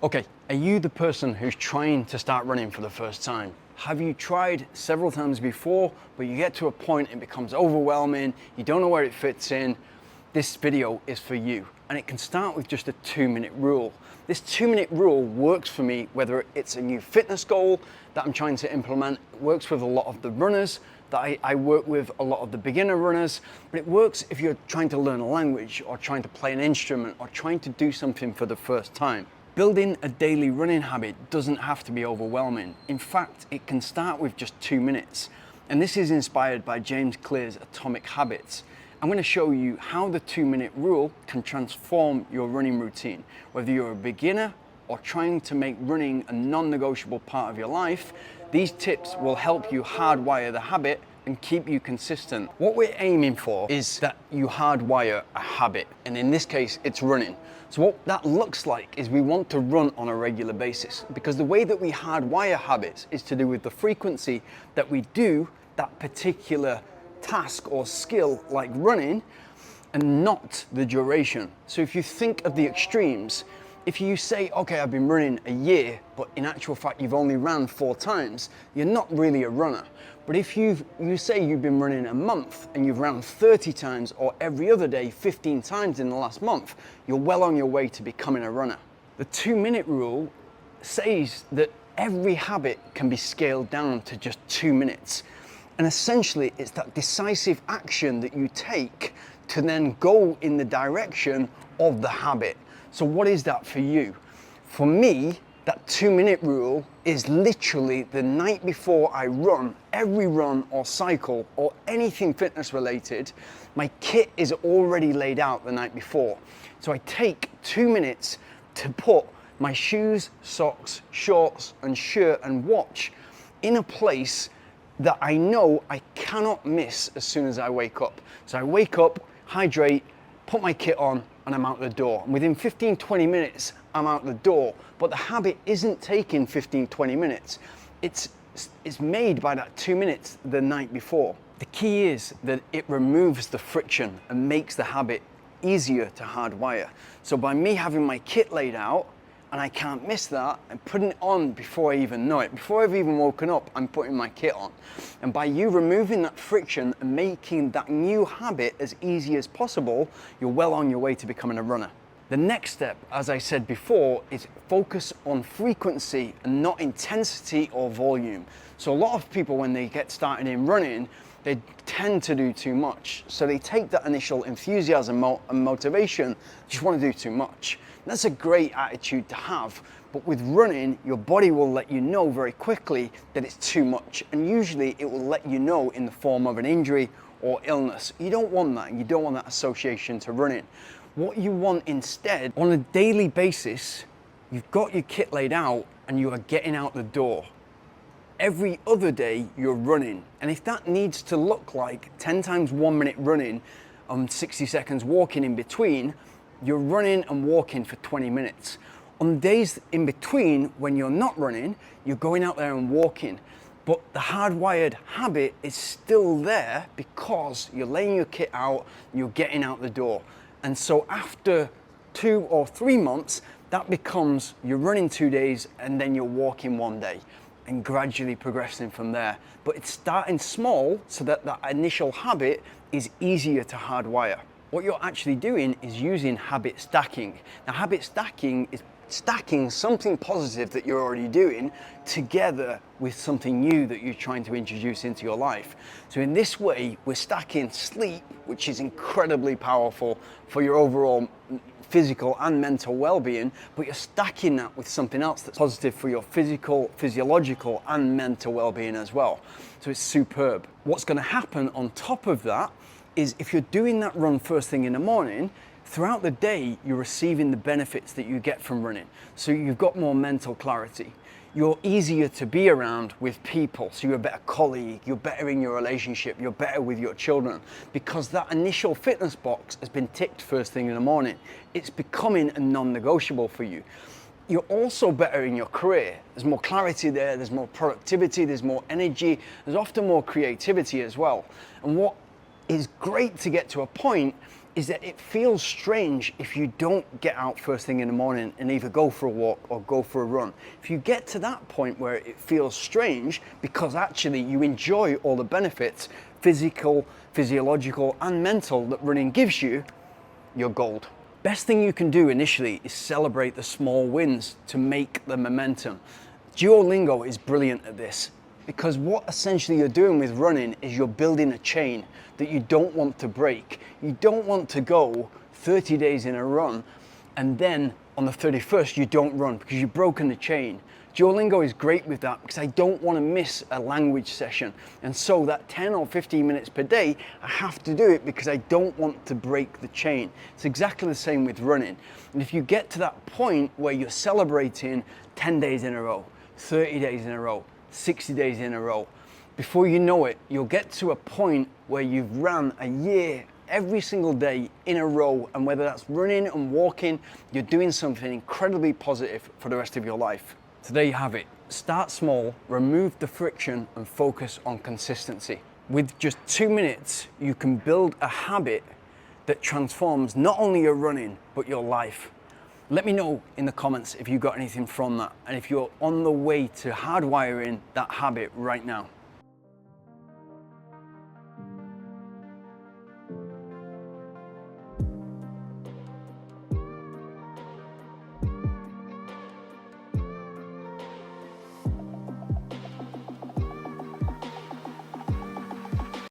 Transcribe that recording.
Okay, are you the person who's trying to start running for the first time? Have you tried several times before, but you get to a point it becomes overwhelming, you don't know where it fits in? This video is for you, and it can start with just a 2-minute rule. This 2-minute rule works for me whether it's a new fitness goal that I'm trying to implement. It works with a lot of the runners that I work with, a lot of the beginner runners, but it works if you're trying to learn a language or trying to play an instrument or trying to do something for the first time. Building a daily running habit doesn't have to be overwhelming. In fact, it can start with just 2 minutes. And this is inspired by James Clear's Atomic Habits. I'm going to show you how the 2-minute rule can transform your running routine. Whether you're a beginner or trying to make running a non-negotiable part of your life, these tips will help you hardwire the habit and keep you consistent. What we're aiming for is that you hardwire a habit, and in this case, it's running. So what that looks like is we want to run on a regular basis, because the way that we hardwire habits is to do with the frequency that we do that particular task or skill like running, and not the duration. So if you think of the extremes, if you say, okay, I've been running a year, but in actual fact you've only ran 4 times, you're not really a runner. But if you say you've been running a month and you've ran 30 times or every other day 15 times in the last month, you're well on your way to becoming a runner. The 2-minute rule says that every habit can be scaled down to just 2 minutes. And essentially it's that decisive action that you take to then go in the direction of the habit. So what is that for you? For me, that 2-minute rule is literally the night before I run, every run or cycle or anything fitness related, my kit is already laid out the night before. So I take 2 minutes to put my shoes, socks, shorts and shirt and watch in a place that I know I cannot miss as soon as I wake up. So I wake up, hydrate, put my kit on, and I'm out the door. And within 15-20 minutes, I'm out the door. But the habit isn't taking 15-20 minutes. It's made by that 2 minutes the night before. The key is that it removes the friction and makes the habit easier to hardwire. So by me having my kit laid out, and I can't miss that, and putting it on before I even know it. Before I've even woken up, I'm putting my kit on. And by you removing that friction and making that new habit as easy as possible, you're well on your way to becoming a runner. The next step, as I said before, is focus on frequency and not intensity or volume. So a lot of people, when they get started in running, they tend to do too much. So they take that initial enthusiasm and motivation, just want to do too much. That's a great attitude to have, but with running, your body will let you know very quickly that it's too much, and usually it will let you know in the form of an injury or illness. You don't want that, you don't want that association to running. What you want instead, on a daily basis, you've got your kit laid out and you are getting out the door. Every other day you're running, and if that needs to look like 10 times 1 minute running and 60 seconds walking in between, you're running and walking for 20 minutes. On days in between, when you're not running, you're going out there and walking. But the hardwired habit is still there because you're laying your kit out, you're getting out the door. And so after 2 or 3 months, that becomes you're running 2 days and then you're walking 1 day, and gradually progressing from there. But it's starting small so that that initial habit is easier to hardwire. What you're actually doing is using habit stacking. Now, habit stacking is stacking something positive that you're already doing together with something new that you're trying to introduce into your life. So in this way, we're stacking sleep, which is incredibly powerful for your overall physical and mental well-being, but you're stacking that with something else that's positive for your physical, physiological and mental well-being as well. So it's superb. What's going to happen on top of that is if you're doing that run first thing in the morning, throughout the day, you're receiving the benefits that you get from running. So you've got more mental clarity. You're easier to be around with people. So you're a better colleague, you're better in your relationship, you're better with your children, because that initial fitness box has been ticked first thing in the morning. It's becoming a non-negotiable for you. You're also better in your career. There's more clarity there, there's more productivity, there's more energy, there's often more creativity as well. And what is great to get to a point is that it feels strange if you don't get out first thing in the morning and either go for a walk or go for a run. If you get to that point where it feels strange because actually you enjoy all the benefits, physical, physiological, and mental that running gives you, you're gold. Best thing you can do initially is celebrate the small wins to make the momentum. Duolingo is brilliant at this, because what essentially you're doing with running is you're building a chain that you don't want to break. You don't want to go 30 days in a run and then on the 31st you don't run because you've broken the chain. Duolingo is great with that because I don't want to miss a language session, and so that 10 or 15 minutes per day I have to do it because I don't want to break the chain. It's exactly the same with running, and if you get to that point where you're celebrating 10 days in a row, 30 days in a row, 60 days in a row, before you know it, you'll get to a point where you've ran a year every single day in a row, and whether that's running and walking, you're doing something incredibly positive for the rest of your life. So there you have it. Start small, remove the friction, and focus on consistency. With just 2 minutes, you can build a habit that transforms not only your running, but your life. Let me know in the comments if you got anything from that and if you're on the way to hardwiring that habit right now.